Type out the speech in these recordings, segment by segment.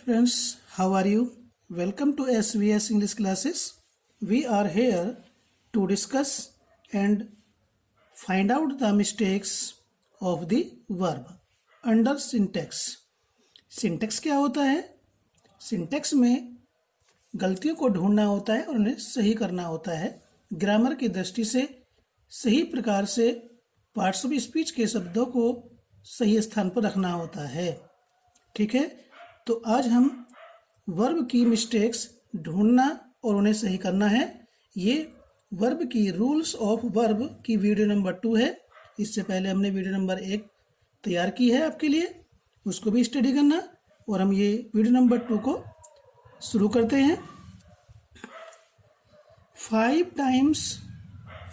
students, how are you? Welcome to SVS English classes. We are here to discuss and find out the mistakes of the verb under syntax. Syntax क्या होता है? Syntax में गलतियों को ढूंढना होता है और उन्हें सही करना होता है। ग्रामर की दृष्टि से सही प्रकार से पार्ट्स ऑफ स्पीच के शब्दों को सही स्थान पर रखना होता है। ठीक है, तो आज हम वर्ब की मिस्टेक्स ढूंढना और उन्हें सही करना है। ये वर्ब की रूल्स ऑफ वर्ब की वीडियो नंबर 2 है। इससे पहले हमने वीडियो नंबर 1 तैयार की है आपके लिए, उसको भी स्टडी करना। और हम ये वीडियो नंबर 2 को शुरू करते हैं। 5 times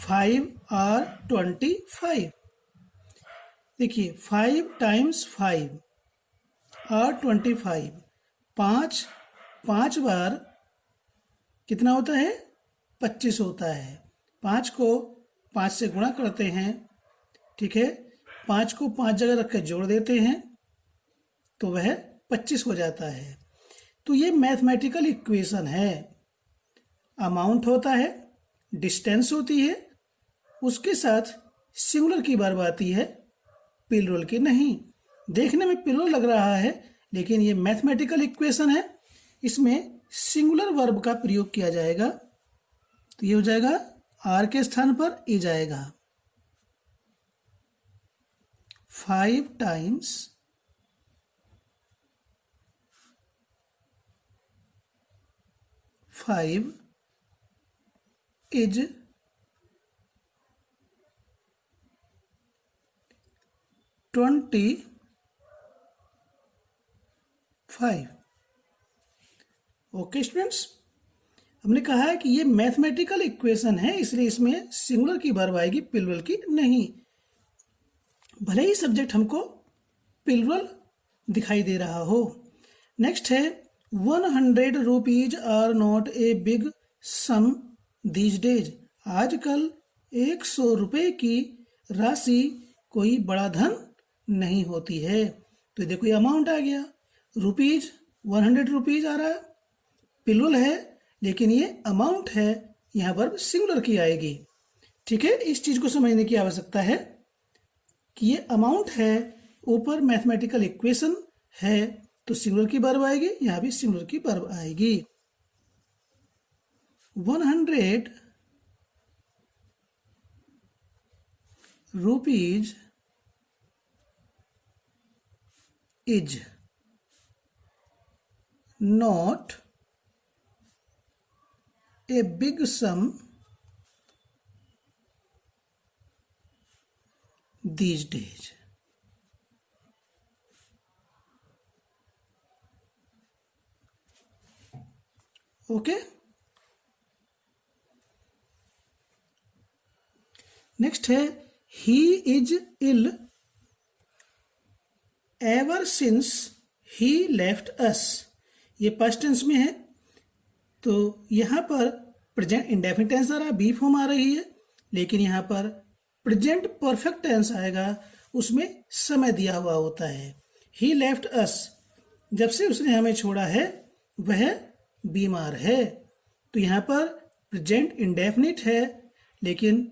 5 are 25। देखिए 5 times 5 are 25। पाँच बार कितना होता है? 25 होता है। 5 को 5 से गुणा करते हैं। ठीक है, 5 को 5 जगह रख कर जोड़ देते हैं तो वह 25 हो जाता है। तो ये मैथमेटिकल इक्वेशन है। अमाउंट होता है, डिस्टेंस होती है, उसके साथ सिंगुलर की वर्ब आती है, प्लूरल की नहीं। देखने में प्लूरल लग रहा है लेकिन ये मैथमेटिकल इक्वेशन है, इसमें सिंगुलर वर्ब का प्रयोग किया जाएगा। तो ये हो जाएगा आर के स्थान पर ए जाएगा। 5 times 5 is 25। ओके स्टूडेंट्स, हमने कहा है कि ये मैथमेटिकल इक्वेशन है, इसलिए इसमें सिंगुलर की वर्ब आएगी, प्लूरल की नहीं। भले ही सब्जेक्ट हमको प्लूरल दिखाई दे रहा हो। नेक्स्ट है 100 rupees are not a big sum these days. आजकल 100 रुपए की राशि कोई बड़ा धन नहीं होती है। तो देखो ये अमाउंट आ गया, रुपीज 100 रुपीज आ रहा है, प्लूरल है लेकिन ये अमाउंट है, यहाँ पर सिंगुलर की आएगी। ठीक है, इस चीज को समझने की आवश्यकता है कि ये अमाउंट है, ऊपर मैथमेटिकल इक्वेशन है तो सिंगुलर की वर्ब आएगी, यहाँ भी सिंगुलर की वर्ब आएगी। 100 rupees is not a big sum these days। Okay, next है he is ill ever since he left us। ये पास्ट टेंस में है तो यहाँ पर प्रेजेंट इंडेफिनिट टेंस आ रहा है, बी फॉर्म आ रही है, लेकिन यहाँ पर प्रेजेंट परफेक्ट टेंस आएगा, उसमें समय दिया हुआ होता है। he left us, जब से उसने हमें छोड़ा है वह बीमार है। तो यहाँ पर प्रेजेंट इंडेफिनिट है लेकिन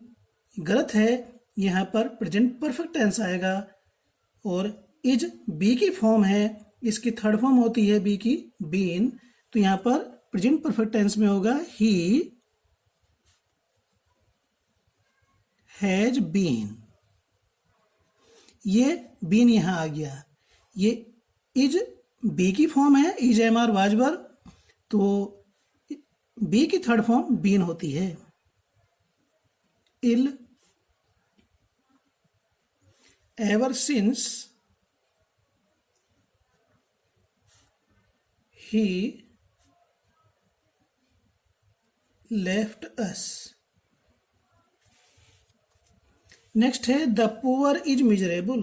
गलत है, यहाँ पर प्रेजेंट परफेक्ट टेंस आएगा। और इज बी की फॉर्म है, इसकी थर्ड फॉर्म होती है बी की बीन, तो यहाँ पर प्रेजेंट परफेक्ट टेंस में होगा ही हैज बीन। ये बीन यहाँ आ गया, ये इज बी की फॉर्म है, इज एम आर वाजबर, तो बी की थर्ड फॉर्म बीन होती है। Ill ever since he left us। Next है द पुअर इज मिजरेबल।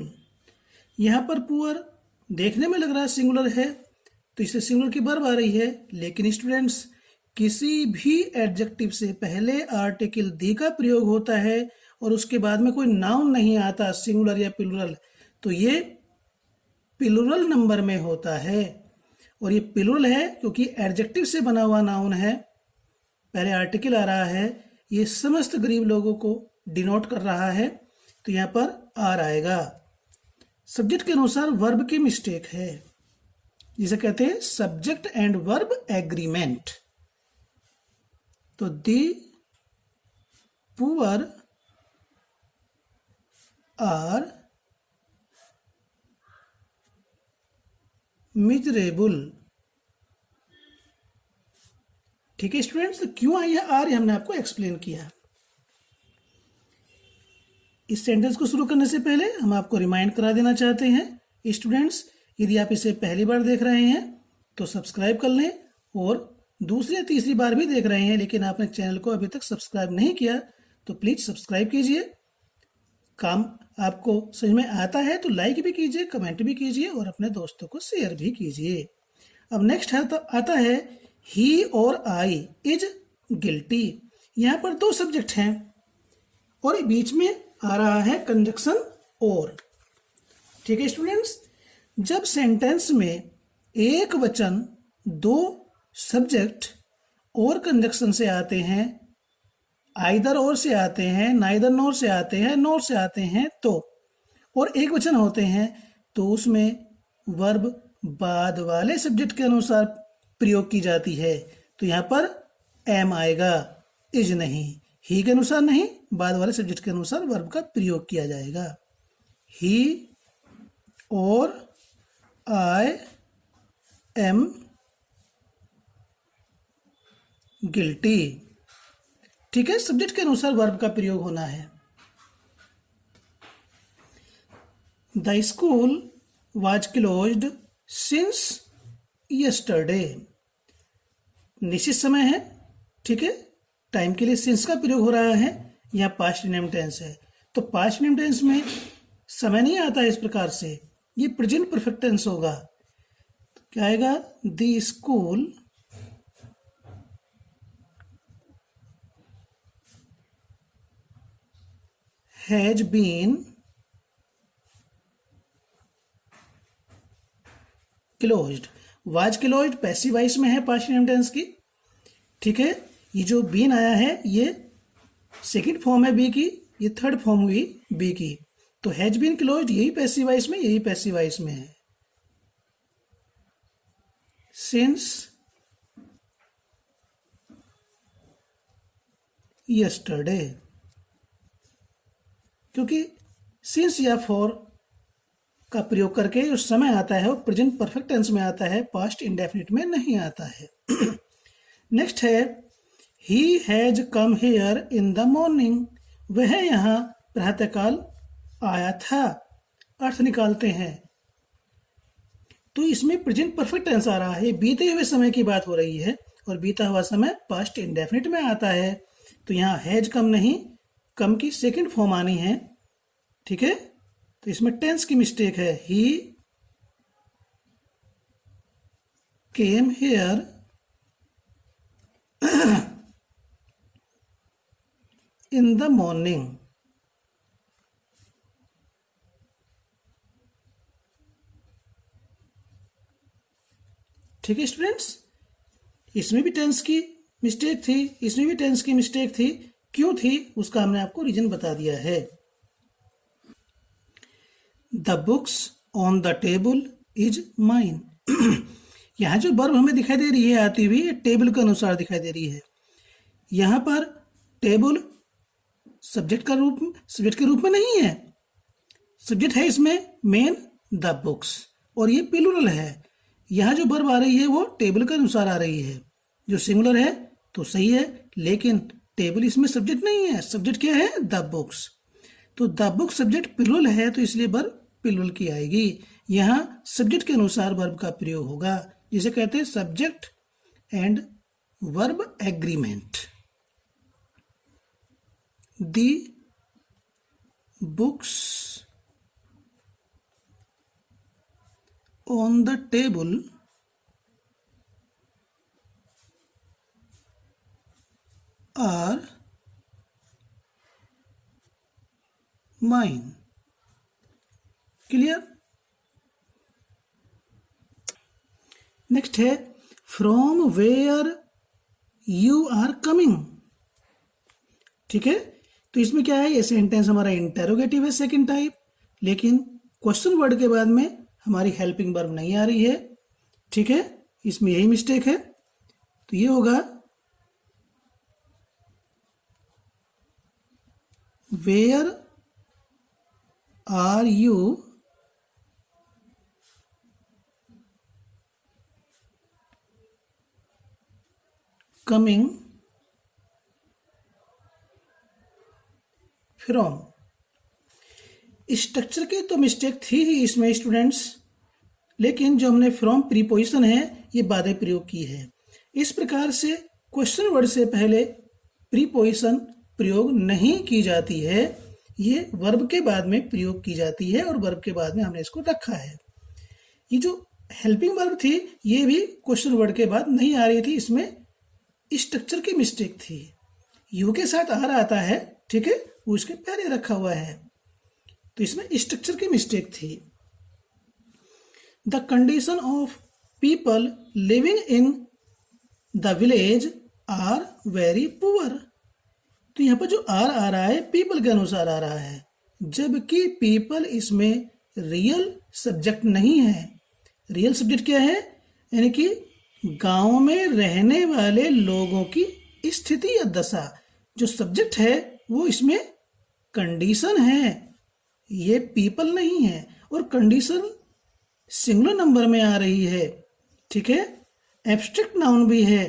यहाँ पर पुअर देखने में लग रहा है सिंगुलर है तो इससे सिंगुलर की वर्ब आ रही है, लेकिन स्टूडेंट्स किसी भी एडजेक्टिव से पहले आर्टिकल दी का प्रयोग होता है और उसके बाद में कोई नाउन नहीं आता सिंगुलर या प्लूरल, तो ये प्लूरल नंबर में होता है। और ये प्लूरल है क्योंकि एडजेक्टिव से बना हुआ नाउन है, पहले आर्टिकल आ रहा है, ये समस्त गरीब लोगों को डिनोट कर रहा है, तो यहाँ पर आर आएगा। सब्जेक्ट के अनुसार वर्ब की मिस्टेक है, जिसे कहते हैं सब्जेक्ट एंड वर्ब एग्रीमेंट। तो दी पुअर आर मिजरेबल। ठीक है स्टूडेंट्स, तो क्यों आई है आर, हमने आपको एक्सप्लेन किया। इस सेंटेंस को शुरू करने से पहले हम आपको रिमाइंड करा देना चाहते हैं स्टूडेंट्स, यदि आप इसे पहली बार देख रहे हैं तो सब्सक्राइब कर लें, और दूसरी या तीसरी बार भी देख रहे हैं लेकिन आपने चैनल को अभी तक सब्सक्राइब नहीं किया तो प्लीज सब्सक्राइब कीजिए। काम आपको समझ में आता है तो लाइक भी कीजिए, कमेंट भी कीजिए और अपने दोस्तों को शेयर भी कीजिए। अब नेक्स्ट आता है ही और आई इज गिल्टी। यहाँ पर दो सब्जेक्ट हैं और बीच में आ रहा है कंजक्शन और। ठीक है स्टूडेंट्स, जब सेंटेंस में एक वचन दो सब्जेक्ट और कंजक्शन से आते हैं, आइदर और से आते हैं, नाइदर नोर से आते हैं, नोर से आते हैं, तो और एक वचन होते हैं तो उसमें वर्ब बाद वाले सब्जेक्ट के अनुसार प्रयोग की जाती है। तो यहाँ पर एम आएगा, इज नहीं, ही के अनुसार नहीं, बाद वाले सब्जेक्ट के अनुसार वर्ब का प्रयोग किया जाएगा। ही और आई एम गिल्टी। ठीक है, सब्जेक्ट के अनुसार वर्ब का प्रयोग होना है। The school was closed since yesterday. निश्चित समय है, ठीक है, टाइम के लिए सिंस का प्रयोग हो रहा है, यहाँ पास्ट इंडेफिनिट टेंस है, तो पास्ट इंडेफिनिट टेंस में समय नहीं आता है इस प्रकार से, ये प्रेजेंट परफेक्ट टेंस होगा। तो क्या आएगा, the school has been closed. Was closed passive voice में है पास्ट टेंस की। ठीक है, ये जो बीन आया है ये सेकंड फॉर्म है बी की, ये थर्ड फॉर्म हुई बी की, तो हैज बीन क्लोज्ड यही पैसिव वॉइस में, यही पैसिव वॉइस में है। सिंस यस्टरडे, क्योंकि सिंस या फॉर का प्रयोग करके जो समय आता है वो प्रेजेंट परफेक्ट टेंस में आता है, पास्ट इंडेफिनिट में नहीं आता है। नेक्स्ट है he has come here in the morning. वह यहाँ प्रातःकाल आया था। अर्थ निकालते हैं तो इसमें प्रेजेंट परफेक्ट टेंस आ रहा है, बीते हुए समय की बात हो रही है और बीता हुआ समय पास्ट इंडेफिनिट में आता है, तो यहाँ हैज कम नहीं, कम की सेकंड फॉर्म आनी है। ठीक है, तो इसमें टेंस की मिस्टेक है, he came here in the morning. ठीक है स्टूडेंट्स, इसमें भी टेंस की मिस्टेक थी, इसमें भी टेंस की मिस्टेक थी, क्यों थी उसका हमने आपको रीजन बता दिया है। The books on the table is mine. यहाँ जो वर्ब हमें दिखाई दे रही है आती हुई, टेबल के अनुसार दिखाई दे रही है। यहाँ पर टेबल सब्जेक्ट के रूप में नहीं है, सब्जेक्ट है इसमें मेन द बुक्स, और ये प्लूरल है। यहाँ जो वर्ब आ रही है वो टेबल के अनुसार आ रही है, जो सिंगुलर है तो सही है, लेकिन टेबल इसमें सब्जेक्ट नहीं है, सब्जेक्ट क्या है, द बुक्स। तो द बुक सब्जेक्ट प्लूरल है तो इसलिए वर्ब प्लूरल की आएगी। यहाँ सब्जेक्ट के अनुसार वर्ब का प्रयोग होगा, जिसे कहते हैं subject and verb agreement. The books on the table are mine. Clear. Next है from where you are coming. ठीक है, तो इसमें क्या है, ये सेंटेंस हमारा इंटेरोगेटिव है सेकंड टाइप, लेकिन क्वेश्चन वर्ड के बाद में हमारी हेल्पिंग वर्ब नहीं आ रही है। ठीक है, इसमें यही मिस्टेक है। तो ये होगा where are you coming from. Structure की तो मिस्टेक थी ही इसमें स्टूडेंट्स, लेकिन जो हमने फ्रॉम प्रीपोजिशन है ये बाद में प्रयोग की है। इस प्रकार से क्वेश्चन वर्ड से पहले प्रीपोजिशन प्रयोग नहीं की जाती है, ये वर्ब के बाद में प्रयोग की जाती है और वर्ब के बाद में हमने इसको रखा है। ये जो हेल्पिंग वर्ब थी ये भी क्वेश्चन वर्ड के बाद नहीं आ रही थी, इसमें स्ट्रक्चर की मिस्टेक थी। यू के साथ आर आता है, ठीक है, वो इसके पहले रखा हुआ है, तो इसमें स्ट्रक्चर की मिस्टेक थी। The condition of people living in the village are very poor. तो यहाँ पर जो आर आ रहा है पीपल के अनुसार आ रहा है, जबकि पीपल इसमें रियल सब्जेक्ट नहीं है। रियल सब्जेक्ट क्या है, यानी कि गांव में रहने वाले लोगों की स्थिति या दशा। जो सब्जेक्ट है वो इसमें कंडीशन है, ये पीपल नहीं है, और कंडीशन सिंगुलर नंबर में आ रही है। ठीक है, एब्स्ट्रैक्ट नाउन भी है,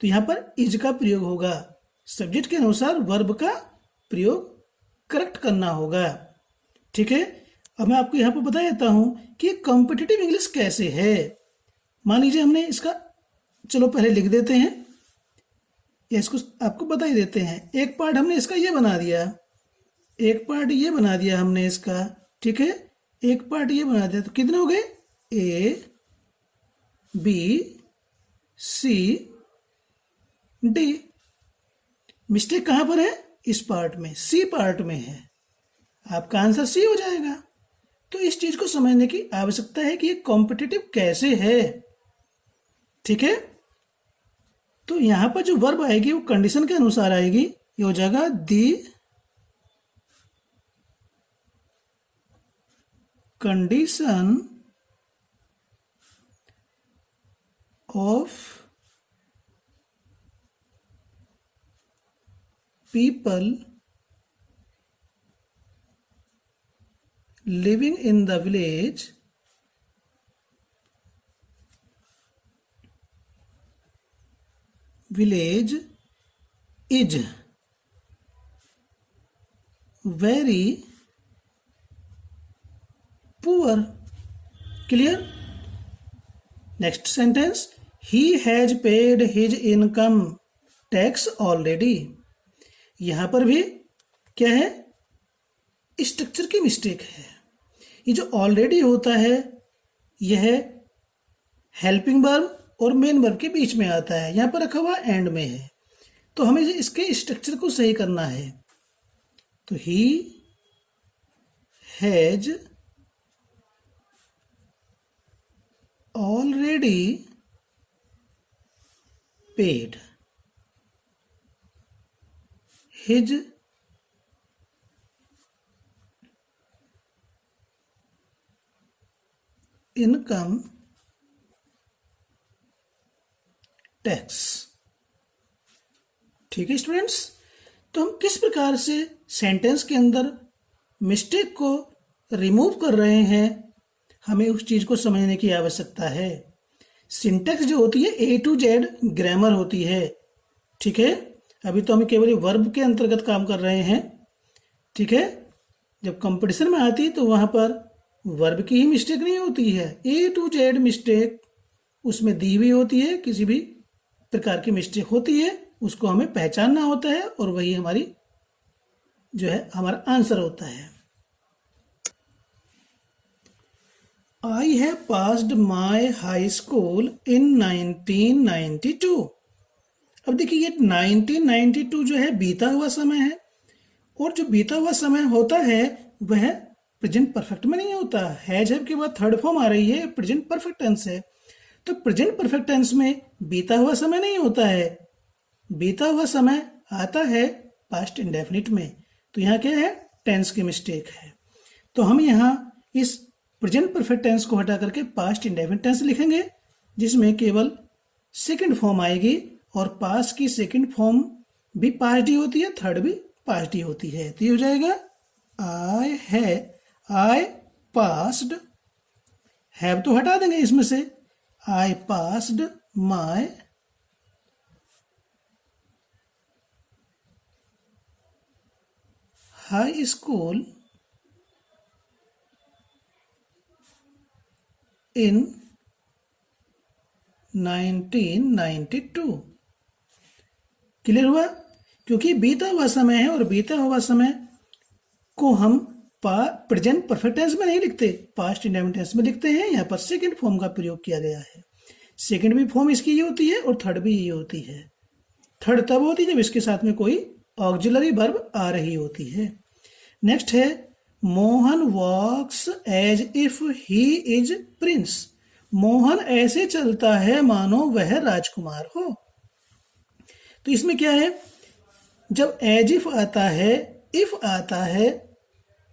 तो यहाँ पर इज का प्रयोग होगा। सब्जेक्ट के अनुसार वर्ब का प्रयोग करेक्ट करना होगा। ठीक है, अब मैं आपको यहाँ पर बता देता हूँ कि कॉम्पिटिटिव इंग्लिश कैसे है। मान लीजिए हमने इसका, चलो पहले लिख देते हैं या इसको आपको बता ही देते हैं। एक पार्ट हमने इसका ये बना दिया, एक पार्ट ये बना दिया हमने इसका, ठीक है, एक पार्ट ये बना दिया, तो कितने हो गए, A B C D. Mistake कहाँ पर है, इस पार्ट में, सी पार्ट में है, आपका आंसर सी हो जाएगा। तो इस चीज को समझने की आवश्यकता है कि ये कॉम्पिटिटिव कैसे है। ठीक है, तो यहां पर जो वर्ब आएगी वो कंडीशन के अनुसार आएगी, ये हो जाएगा the condition of people living in the village is very poor. Clear? Next sentence, he has paid his income tax already. यहां पर भी क्या है, स्ट्रक्चर की मिस्टेक है। ये जो ऑलरेडी होता है यह हेल्पिंग वर्ब और मेन वर्ब के बीच में आता है, यहां पर रखा हुआ एंड में है, तो हमें इसके स्ट्रक्चर को सही करना है। तो he has already paid his income tax। ठीक है स्टूडेंट्स, तो हम किस प्रकार से सेंटेंस के अंदर मिस्टेक को रिमूव कर रहे हैं, हमें उस चीज को समझने की आवश्यकता है। सिंटेक्स जो होती है ए टू जेड ग्रामर होती है। ठीक है, अभी तो हम केवल वर्ब के अंतर्गत काम कर रहे हैं। ठीक है, जब कंपटीशन में आती है तो वहां पर वर्ब की ही मिस्टेक नहीं होती है, ए टू जेड मिस्टेक उसमें दी हुई होती है। किसी भी प्रकार की मिस्टेक होती है उसको हमें पहचानना होता है और वही हमारी जो है हमारा आंसर होता है। I have passed my high school इन 1992। अब देखिए ये 1992 जो है बीता हुआ समय है, और जो बीता हुआ समय होता है वह प्रेजेंट परफेक्ट में नहीं होता। हैज हैव के बाद थर्ड फॉर्म आ रही है, प्रेजेंट परफेक्ट टेंस है। तो प्रेजेंट परफेक्ट टेंस में बीता हुआ समय नहीं होता है, बीता हुआ समय आता है पास्ट इंडेफिनिट में। तो यहाँ क्या है, टेंस की मिस्टेक है। तो हम यहाँ इस प्रेजेंट परफेक्ट टेंस को हटा करके पास्ट इंडेफिनिट टेंस लिखेंगे, जिसमें केवल सेकंड फॉर्म आएगी, और पास्ट की सेकंड फॉर्म भी पास्ट ही होती है, थर्ड भी पास्ट ही होती है। तो ये हो जाएगा आई पास्ड, हैव तो हटा देंगे इसमें से, I passed my high school in 1992। Clear हुआ? क्योंकि बीता हुआ समय है और बीता हुआ समय को हम प्रेजेंट परफेक्ट टेंस में नहीं लिखते, पास्ट इंडेफिनिट टेंस में लिखते हैं। यहाँ पर सेकंड फॉर्म का प्रयोग किया गया है। सेकंड भी फॉर्म इसकी ये होती है और थर्ड भी ये होती है। थर्ड तब होती है जब इसके साथ में कोई ऑक्सिलरी वर्ब आ रही होती है। नेक्स्ट है Mohan walks as if he is prince. Mohan ऐसे चलता है मानो वह राजकुमार हो। तो इसमें क्या है, जब एज इफ आता है, इफ आता है,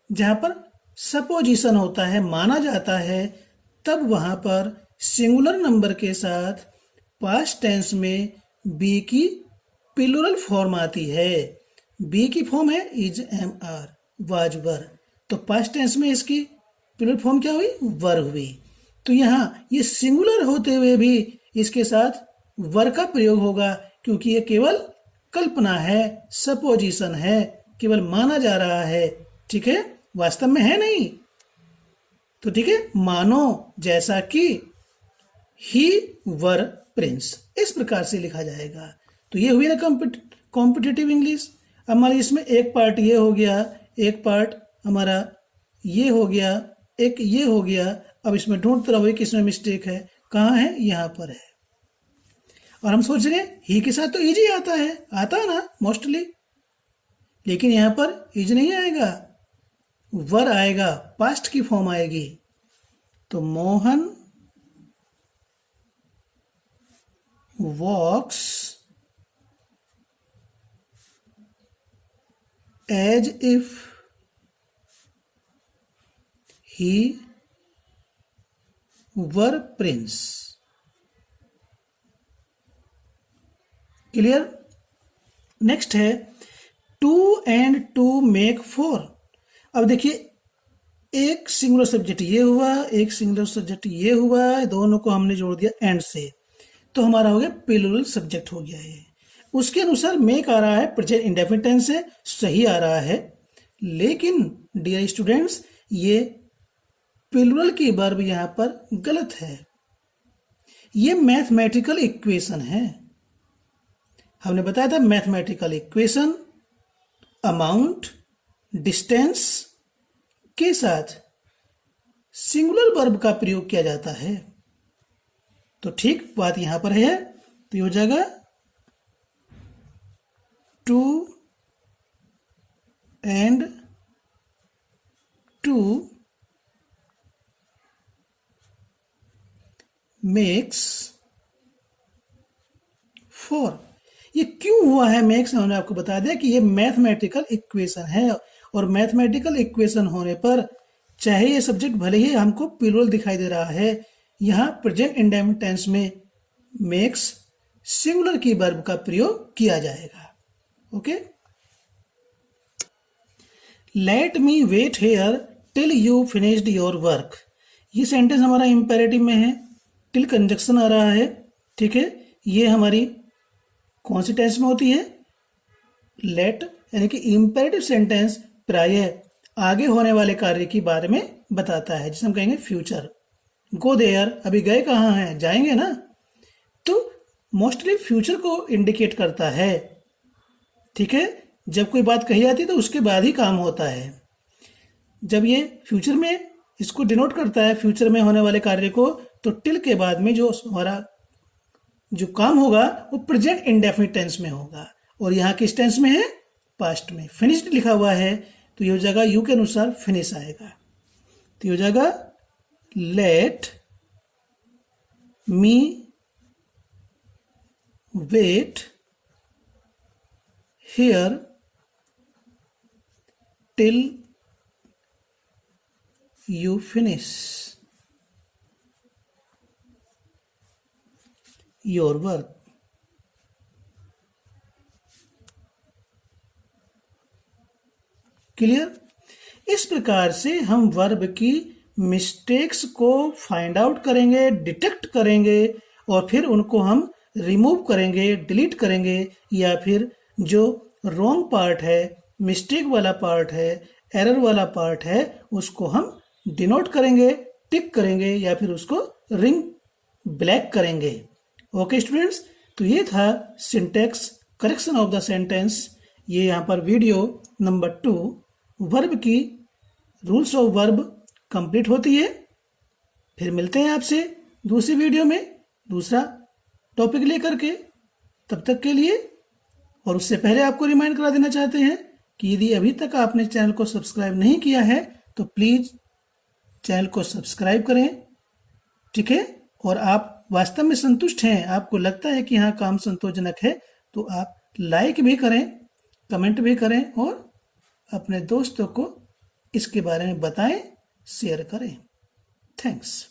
जहां पर सपोजिशन होता है, माना जाता है, तब वहां पर सिंगुलर नंबर के साथ पास्ट टेंस में बी की प्लूरल फॉर्म आती है। बी की फॉर्म है इज, एम, आर, वाज, वर। तो पास्ट टेंस में इसकी प्लूरल फॉर्म क्या हुई, वर हुई। तो यहाँ ये सिंगुलर होते हुए भी इसके साथ वर का प्रयोग होगा, क्योंकि ये केवल कल्पना है, सपोजिशन है, केवल माना जा रहा है। ठीक है, वास्तव में है नहीं। तो ठीक है, मानो जैसा कि ही वर प्रिंस, इस प्रकार से लिखा जाएगा। तो ये हुई ना कॉम्पिटिटिव इंग्लिश। हमारे इसमें एक पार्ट ये हो गया, एक पार्ट हमारा ये हो गया, एक ये हो गया। अब इसमें ढूंढते रहो किसमें मिस्टेक है, कहाँ है, यहाँ पर है। और हम सोच रहे हैं ही के साथ तो इज ही आता है ना मोस्टली, लेकिन यहाँ पर इज नहीं आएगा, वर आएगा, पास्ट की फॉर्म आएगी। तो Mohan walks as if he were prince. Clear? Next है two and two make four. अब देखिए, एक सिंगुलर सब्जेक्ट ये हुआ, एक सिंगुलर सब्जेक्ट ये हुआ, दोनों को हमने जोड़ दिया एंड से, तो हमारा हो गया प्लूरल सब्जेक्ट हो गया है। उसके अनुसार मेक आ रहा है, प्रेजेंट इंडेफिनिट टेंस से सही आ रहा है, लेकिन डियर स्टूडेंट्स ये प्लूरल की वर्ब यहां पर गलत है। ये मैथमेटिकल इक्वेशन है। हमने बताया था मैथमेटिकल इक्वेशन अमाउंट डिस्टेंस के साथ सिंगुलर वर्ब का प्रयोग किया जाता है। तो ठीक बात यहां पर है। तो ये हो जाएगा two and two makes four. ये क्यों हुआ है मेक्स, हमने आपको बता दिया कि ये मैथमेटिकल इक्वेशन है, और मैथमेटिकल इक्वेशन होने पर चाहे ये सब्जेक्ट भले ही हमको प्लूरल दिखाई दे रहा है, यहां प्रेजेंट इंडेफिनिट टेंस में मेक्स सिंगुलर की वर्ब का प्रयोग किया जाएगा। Okay, let me wait here till you finished your work. ये सेंटेंस हमारा इंपेरेटिव में है, टिल कंजक्शन आ रहा है। ठीक है, ये हमारी कौन सी टेंस में होती है, लेट, यानी कि इंपेरेटिव सेंटेंस प्रायः आगे होने वाले कार्य के बारे में बताता है, जिसे हम कहेंगे फ्यूचर। गो देयर, अभी गए कहाँ हैं, जाएंगे ना, तो मोस्टली फ्यूचर को इंडिकेट करता है। ठीक है, जब कोई बात कही जाती है तो उसके बाद ही काम होता है। जब ये फ्यूचर में इसको डिनोट करता है, फ्यूचर में होने वाले कार्य को, तो टिल के बाद में जो हमारा जो काम होगा वो प्रेजेंट इंडेफिनिट टेंस में होगा, और यहाँ किस टेंस में है, पास्ट में। फिनिश्ड लिखा हुआ है तो ये हो जाएगा यू के अनुसार फिनिश आएगा। तो ये हो जाएगा let me wait here till you finish your work. Clear? इस प्रकार से हम वर्ब की मिस्टेक्स को फाइंड आउट करेंगे, डिटेक्ट करेंगे और फिर उनको हम रिमूव करेंगे, डिलीट करेंगे, या फिर जो रॉन्ग पार्ट है, मिस्टेक वाला पार्ट है, एरर वाला पार्ट है, उसको हम डिनोट करेंगे, टिक करेंगे या फिर उसको रिंग ब्लैक करेंगे. ओके स्टूडेंट्स, तो ये था syntax correction of the sentence. ये यहाँ पर वीडियो नंबर 2 वर्ब की रूल्स ऑफ वर्ब कंप्लीट होती है. फिर मिलते हैं आपसे दूसरी वीडियो में दूसरा टॉपिक लेकर के. तब तक के लिए, और उससे पहले आपको रिमाइंड करा देना चाहते हैं कि यदि अभी तक आपने चैनल को सब्सक्राइब नहीं किया है तो प्लीज़ चैनल को सब्सक्राइब करें. ठीक है? और आप वास्तव में संतुष्ट हैं, आपको लगता है कि हाँ काम संतोषजनक है, तो आप लाइक भी करें, कमेंट भी करें और अपने दोस्तों को इसके बारे में बताएं, शेयर करें. थैंक्स.